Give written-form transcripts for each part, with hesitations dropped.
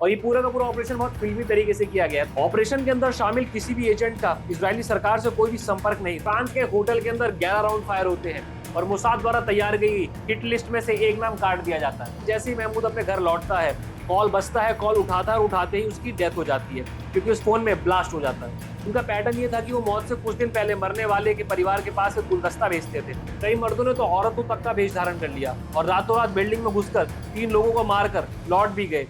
और ये पूरा का पूरा ऑपरेशन बहुत फिल्मी तरीके से किया गया है। ऑपरेशन के अंदर शामिल किसी भी एजेंट का इजरायली सरकार से कोई भी संपर्क नहीं। फ्रांस के होटल के अंदर 11 राउंड फायर होते हैं और मोसाद द्वारा तैयार गई हिट लिस्ट में से एक नाम काट दिया जाता है। जैसे ही महमूद अपने घर लौटता है, कॉल बजता है, कॉल उठाता है और उठाते ही उसकी डेथ हो जाती है क्योंकि उस फोन में ब्लास्ट हो जाता है। उनका पैटर्न ये था कि वो मौत से कुछ दिन पहले मरने वाले के परिवार के पास एक गुलदस्ता भेजते थे। कई मर्दों ने तो औरतों तक का भेष धारण कर लिया और रातों रात बिल्डिंग में घुसकर 3 लोगों को मारकर लौट भी गए।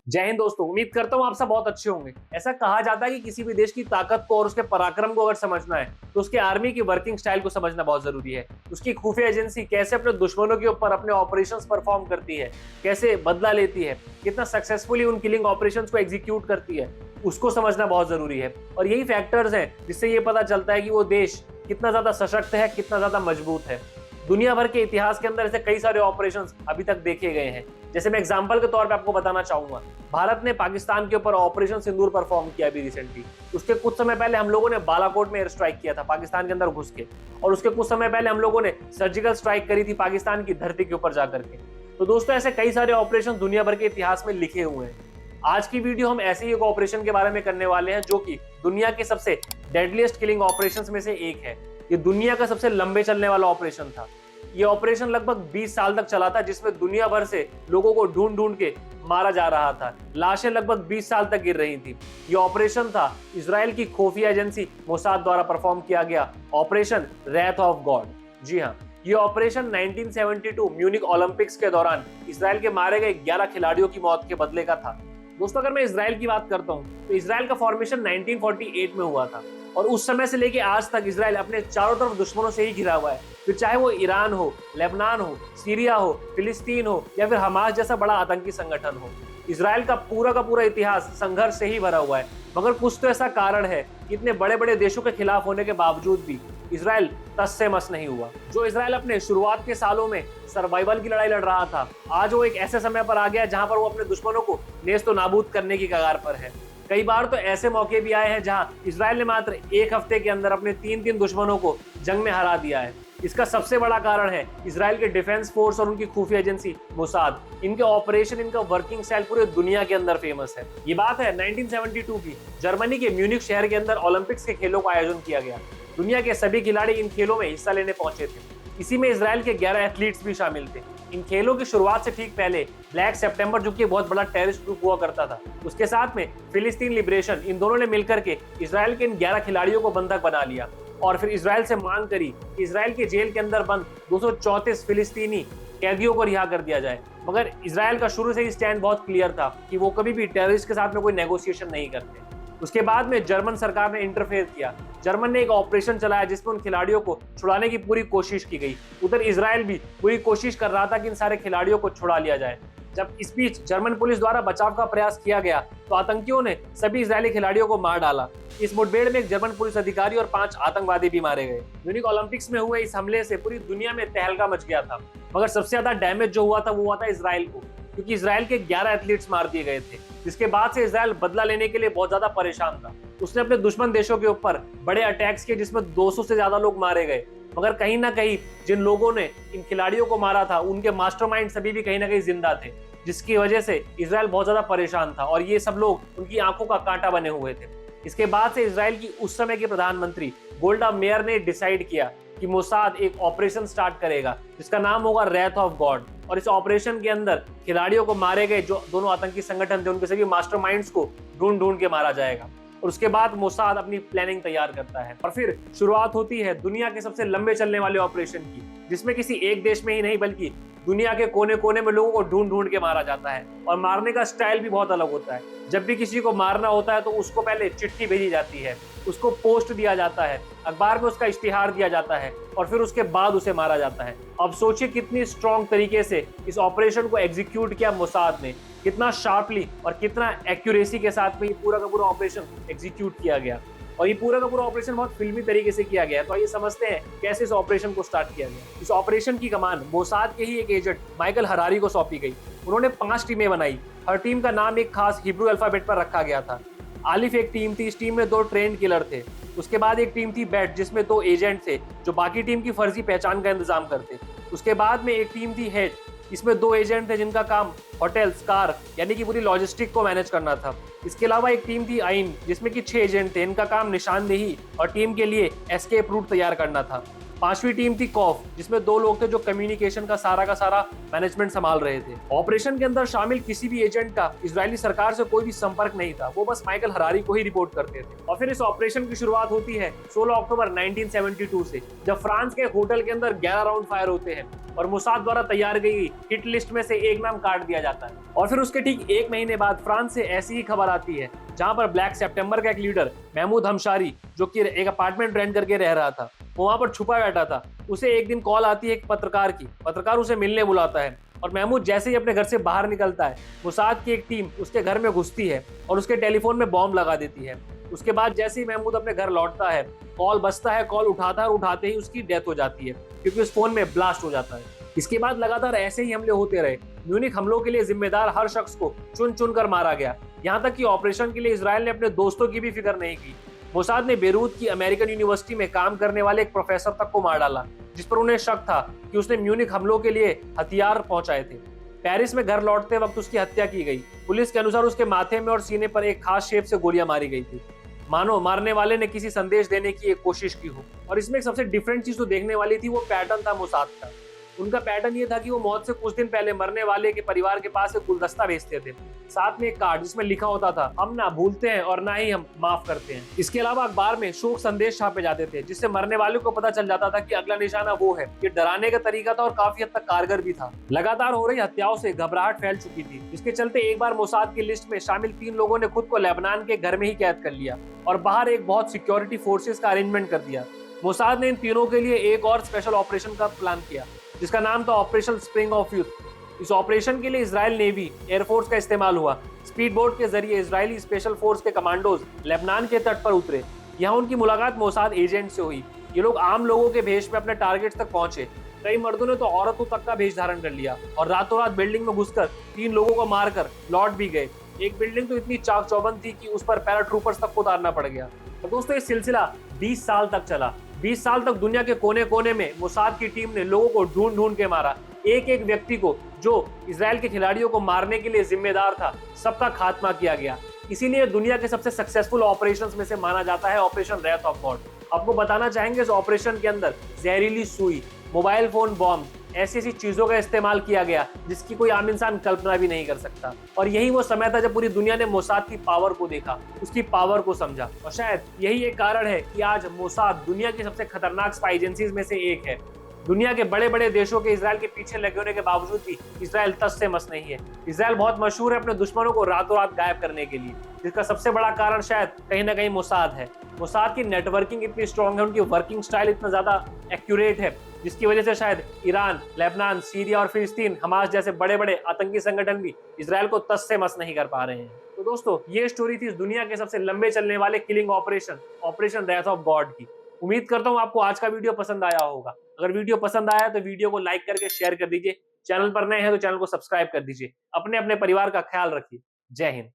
जय हिंद दोस्तों, उम्मीद करता हूँ आप सब बहुत अच्छे होंगे। ऐसा कहा जाता है कि किसी भी देश की ताकत को और उसके पराक्रम को अगर समझना है तो उसके आर्मी की वर्किंग स्टाइल को समझना बहुत जरूरी है। उसकी खुफिया एजेंसी कैसे अपने दुश्मनों के ऊपर अपने ऑपरेशंस परफॉर्म करती है, कैसे बदला लेती है, कितना सक्सेसफुली उन किलिंग ऑपरेशंस को एग्जीक्यूट करती है, उसको समझना बहुत जरूरी है। और यही फैक्टर्स हैं जिससे ये पता चलता है कि वो देश कितना ज्यादा सशक्त है, कितना ज्यादा मजबूत है। दुनिया भर के इतिहास के अंदर ऐसे कई सारे ऑपरेशंस अभी तक देखे गए हैं। जैसे मैं एग्जांपल के तौर पे आपको बताना चाहूंगा, भारत ने पाकिस्तान के ऊपर ऑपरेशन सिंदूर परफॉर्म किया अभी रिसेंटली। उसके कुछ समय पहले हम लोगों ने बालाकोट में एयर स्ट्राइक किया था पाकिस्तान के अंदर घुस के, और उसके कुछ समय पहले हम लोगों ने सर्जिकल स्ट्राइक करी थी पाकिस्तान की धरती के ऊपर जाकर के। तो दोस्तों, ऐसे कई सारे ऑपरेशन दुनिया भर के इतिहास में लिखे हुए हैं। आज की वीडियो हम ऐसे ही एक ऑपरेशन के बारे में करने वाले हैं जो कि दुनिया के सबसे डेडलीस्ट किलिंग ऑपरेशंस में से एक है। ये दुनिया का सबसे लंबे चलने वाला ऑपरेशन था। ये ऑपरेशन लगभग 20 साल तक चला था, जिसमें दुनिया भर से लोगों को ढूंढ ढूंढ के मारा जा रहा था। लाशें लगभग 20 साल तक गिर रही थी। ये ऑपरेशन था इजराइल की खुफिया एजेंसी मोसाद द्वारा परफॉर्म किया गया ऑपरेशन रैथ ऑफ गॉड। जी हाँ, ये ऑपरेशन 1972 म्यूनिक ओलंपिक्स के दौरान इजराइल के मारे गए 11 खिलाड़ियों की मौत के बदले का था। दोस्तों, अगर मैं इजराइल की बात करता हूँ तो इजराइल का फॉर्मेशन 1948 में हुआ था और उस समय से लेके आज तक इजराइल अपने चारों तरफ दुश्मनों से ही घिरा हुआ है। फिर चाहे वो ईरान हो, लेबनान हो, सीरिया हो, फिलिस्तीन हो या फिर हमास जैसा बड़ा आतंकी संगठन हो, इजराइल का पूरा इतिहास संघर्ष से ही भरा हुआ है। मगर कुछ तो ऐसा कारण है कि इतने बड़े बड़े देशों के खिलाफ होने के बावजूद भी इजराइल तस से मस नहीं हुआ। जो इजराइल अपने शुरुआत के सालों में सर्वाइवल की लड़ाई लड़ रहा था, आज वो एक ऐसे समय पर आ गया जहां पर वो अपने दुश्मनों को नेस्त नाबूद करने की कगार पर है। कई बार तो ऐसे मौके भी आए हैं जहां इजराइल ने मात्र एक हफ्ते के अंदर अपने 3 दुश्मनों को जंग में हरा दिया है। इसका सबसे बड़ा कारण है इजराइल के डिफेंस फोर्स और उनकी खुफिया एजेंसी मोसाद। इनके ऑपरेशन, इनका वर्किंग स्टाइल पूरे दुनिया के अंदर फेमस है। ये बात है 1972 की। जर्मनी के म्यूनिक शहर के अंदर ओलंपिक्स के खेलों का आयोजन किया गया। दुनिया के सभी खिलाड़ी इन खेलों में हिस्सा लेने पहुंचे थे। इसी में इजराइल के 11 एथलीट्स भी शामिल थे। इन खेलों की शुरुआत से ठीक पहले ब्लैक सितंबर, जो कि बहुत बड़ा टेररिस्ट ग्रुप हुआ करता था, उसके साथ में फिलिस्तीन लिबरेशन, इन दोनों ने मिलकर के इजराइल के इन 11 खिलाड़ियों को बंधक बना लिया और फिर इजराइल से मांग करी कि इजराइल के जेल के अंदर बंद 234 फिलिस्तीनी कैदियों को रिहा कर दिया जाए। मगर इजराइल का शुरू से ही स्टैंड बहुत क्लियर था कि वो कभी भी टेररिस्ट के साथ में कोई नेगोशिएशन नहीं करते। उसके बाद में जर्मन सरकार ने इंटरफेयर किया। जर्मन ने एक ऑपरेशन चलाया जिसमें उन खिलाड़ियों को छुड़ाने की पूरी कोशिश की गई। उधर इजराइल भी पूरी कोशिश कर रहा था कि इन सारे खिलाड़ियों को छुड़ा लिया जाए। जब इस बीच जर्मन पुलिस द्वारा बचाव का प्रयास किया गया तो आतंकियों ने सभी इजरायली खिलाड़ियों को मार डाला। इस मुठभेड़ में एक जर्मन पुलिस अधिकारी और 5 आतंकवादी भी मारे गए। म्यूनिक ओलंपिक्स में हुए इस हमले से पूरी दुनिया में तहलका मच गया था। मगर सबसे ज्यादा डैमेज जो हुआ था वो हुआ था इजराइल को, क्योंकि इजराइल के 11 एथलीट्स मार दिए गए थे। जिसके बाद से इजराइल बदला लेने के लिए बहुत ज्यादा परेशान था। उसने अपने दुश्मन देशों के ऊपर बड़े अटैक्स किए जिसमें 200 से ज्यादा लोग मारे गए। मगर कहीं ना कहीं जिन लोगों ने इन खिलाड़ियों को मारा था उनके मास्टरमाइंड सभी भी कहीं ना कहीं जिंदा थे, जिसकी वजह से इजराइल बहुत ज्यादा परेशान था और ये सब लोग उनकी आंखों का कांटा बने हुए थे। इसके बाद से इजराइल की उस समय की प्रधानमंत्री गोल्डा मेयर ने डिसाइड किया कि मोसाद एक ऑपरेशन स्टार्ट करेगा जिसका नाम होगा रैथ ऑफ गॉड। और इस ऑपरेशन के अंदर खिलाड़ियों को मारे गए जो दोनों आतंकी संगठन थे उनके सभी मास्टरमाइंड्स को ढूंढ ढूंढ के मारा जाएगा। और उसके बाद मोसाद अपनी प्लानिंग तैयार करता है और फिर शुरुआत होती है दुनिया के सबसे लंबे चलने वाले ऑपरेशन की, जिसमें किसी एक देश में ही नहीं बल्कि दुनिया के कोने कोने में लोगों को ढूंढ ढूंढ के मारा जाता है। और मारने का स्टाइल भी बहुत अलग होता है। जब भी किसी को मारना होता है तो उसको पहले चिट्ठी भेजी जाती है, उसको पोस्ट दिया जाता है, अखबार में उसका इश्तिहार दिया जाता है और फिर उसके बाद उसे मारा जाता है। अब सोचिए कितनी स्ट्रॉन्ग तरीके से इस ऑपरेशन को एग्जीक्यूट किया मोसाद ने, कितना शार्पली और कितना एक्यूरेसी के साथ में ये पूरा का पूरा ऑपरेशन एग्जीक्यूट किया गया। और ये पूरा का पूरा ऑपरेशन बहुत फिल्मी तरीके से किया गया। तो आइए समझते हैं कैसे इस ऑपरेशन को स्टार्ट किया गया। इस ऑपरेशन की कमान मोसाद के ही एक एजेंट माइकल हरारी को सौंपी गई। उन्होंने 5 टीमें बनाई। हर टीम का नाम एक खास हिब्रू अल्फाबेट पर रखा गया था। आलिफ एक टीम थी, इस टीम में 2 ट्रेन किलर थे। उसके बाद एक टीम थी बैट, जिसमें 2 एजेंट थे जो बाकी टीम की फर्जी पहचान का इंतजाम करते। उसके बाद में एक टीम थी हेड, इसमें 2 एजेंट थे जिनका काम होटल्स, कार यानी कि पूरी लॉजिस्टिक को मैनेज करना था। इसके अलावा एक टीम थी आइन जिसमें कि 6 एजेंट थे। इनका काम निशानदेही और टीम के लिए एस्केप रूट तैयार करना था। 5वीं टीम थी कॉफ जिसमें 2 लोग थे जो कम्युनिकेशन का सारा मैनेजमेंट संभाल रहे थे। ऑपरेशन के अंदर शामिल किसी भी एजेंट का इजरायली सरकार से कोई भी संपर्क नहीं था, वो बस माइकल हरारी को ही रिपोर्ट करते थे। और फिर इस ऑपरेशन की शुरुआत होती है 16 अक्टूबर 1972 से, जब फ्रांस के होटल के अंदर 11 राउंड फायर होते हैं और मोसाद द्वारा तैयार गई हिट लिस्ट में से एक नाम काट दिया जाता है। और फिर उसके ठीक 1 महीने बाद फ्रांस से ऐसी ही खबर आती है जहां पर ब्लैक सितंबर का एक लीडर महमूद हमशारी, जो कि एक अपार्टमेंट रेंट करके रह रहा था, वो वहां पर छुपा बैठा था। उसे एक दिन कॉल आती है एक पत्रकार की। पत्रकार उसे मिलने बुलाता है और महमूद जैसे ही अपने घर से बाहर निकलता है, मोसाद की एक टीम उसके घर में घुसती है और उसके टेलीफोन में बॉम्ब लगा देती है। उसके बाद जैसे ही महमूद अपने घर लौटता है, कॉल बजता है, कॉल उठाता है और उठाते ही उसकी डेथ हो जाती है क्योंकि उस फोन में ब्लास्ट हो जाता है। इसके बाद लगातार ऐसे ही हमले होते रहे। म्यूनिख हमलों के लिए जिम्मेदार हर शख्स को चुन चुन कर मारा गया, यहाँ तक कि ऑपरेशन के लिए इजराइल ने अपने दोस्तों की भी फिक्र नहीं की। मोसाद ने बेरूत की अमेरिकन यूनिवर्सिटी में काम करने वाले एक प्रोफेसर तक को मार डाला, जिस पर उन्हें शक था कि उसने म्यूनिख हमलों के लिए हथियार पहुंचाए थे। पेरिस में घर लौटते वक्त उसकी हत्या की गई। पुलिस के अनुसार उसके माथे में और सीने पर एक खास शेप से गोलियां मारी गई थी, मानो मारने वाले ने किसी संदेश देने की एक कोशिश की हो। और इसमें एक सबसे डिफरेंट चीज जो देखने वाली थी वो पैटर्न था मोसाद का। उनका पैटर्न ये था कि वो मौत से कुछ दिन पहले मरने वाले के परिवार के पास एक गुलदस्ता भेजते थे, साथ में एक कार्ड जिसमें लिखा होता था, हम ना भूलते हैं और ना ही हम माफ करते हैं। इसके अलावा अखबार में शोक संदेश छापे जाते थे जिससे मरने वाले को पता चल जाता था कि अगला निशाना वो है। ये डराने का तरीका था और काफी हद तक कारगर भी था। लगातार हो रही हत्याओं से घबराहट फैल चुकी थी, जिसके चलते एक बार मोसाद की लिस्ट में शामिल 3 लोगों ने खुद को लेबनान के घर में ही कैद कर लिया और बाहर एक बहुत सिक्योरिटी फोर्सेस का अरेंजमेंट कर दिया। मोसाद ने इन तीनों के लिए एक और स्पेशल ऑपरेशन का प्लान किया जिसका नाम था ऑपरेशन स्प्रिंग ऑफ यूथ। इस ऑपरेशन के लिए इजराइल नेवी, एयरफोर्स का इस्तेमाल हुआ। स्पीड बोट के जरिए इजरायली स्पेशल फोर्स के कमांडोज लेबनान के तट पर उतरे। यहाँ उनकी मुलाकात मोसाद एजेंट से हुई। ये लोग आम लोगों के भेष में अपने टारगेट तक पहुंचे। कई मर्दों ने तो औरतों तक का भेष धारण कर लिया और रातों रात बिल्डिंग में घुसकर 3 लोगों को मारकर लौट भी गए। एक बिल्डिंग तो इतनी चाक चौबंद थी कि उस पर पैराट्रूपर्स तक को उतारना पड़ गया। तो दोस्तों ये सिलसिला 20 साल तक चला। 20 साल तक दुनिया के कोने कोने में मोसाद की टीम ने लोगों को ढूंढ ढूंढ के मारा। एक एक व्यक्ति को जो इजराइल के खिलाड़ियों को मारने के लिए जिम्मेदार था, सबका खात्मा किया गया। इसीलिए दुनिया के सबसे सक्सेसफुल ऑपरेशंस में से माना जाता है ऑपरेशन रेथ ऑफ गॉड। आपको बताना चाहेंगे इस ऑपरेशन के अंदर जहरीली सुई, मोबाइल फोन बॉम्ब, ऐसी ऐसी चीजों का इस्तेमाल किया गया जिसकी कोई आम इंसान कल्पना भी नहीं कर सकता। और यही वो समय था जब पूरी दुनिया ने मोसाद की पावर को देखा, उसकी पावर को समझा। और शायद यही एक कारण है कि आज मोसाद दुनिया की सबसे खतरनाक स्पाई एजेंसीज में से एक है। दुनिया के बड़े बड़े देशों के इजराइल के पीछे लगे होने के बावजूद भी इजराइल तस से मस नहीं है। इजराइल बहुत मशहूर है अपने दुश्मनों को रातों रात गायब करने के लिए, जिसका सबसे बड़ा कारण शायद कहीं ना कहीं मोसाद है। मोसाद की नेटवर्किंग इतनी स्ट्रॉन्ग है, उनकी वर्किंग स्टाइल इतना ज्यादा एक्यूरेट है, जिसकी वजह से शायद ईरान, लेबनान, सीरिया और फिलिस्तीन, हमास जैसे बड़े बड़े आतंकी संगठन भी इजराइल को तस से मस नहीं कर पा रहे हैं। तो दोस्तों ये स्टोरी थी इस दुनिया के सबसे लंबे चलने वाले killing operation, operation Wraith of God की। उम्मीद करता हूँ आपको आज का वीडियो पसंद आया होगा। अगर वीडियो पसंद आया तो वीडियो को लाइक करके शेयर कर दीजिए। चैनल पर नए हैं तो चैनल को सब्सक्राइब कर दीजिए। अपने अपने परिवार का ख्याल रखिए। जय हिंद।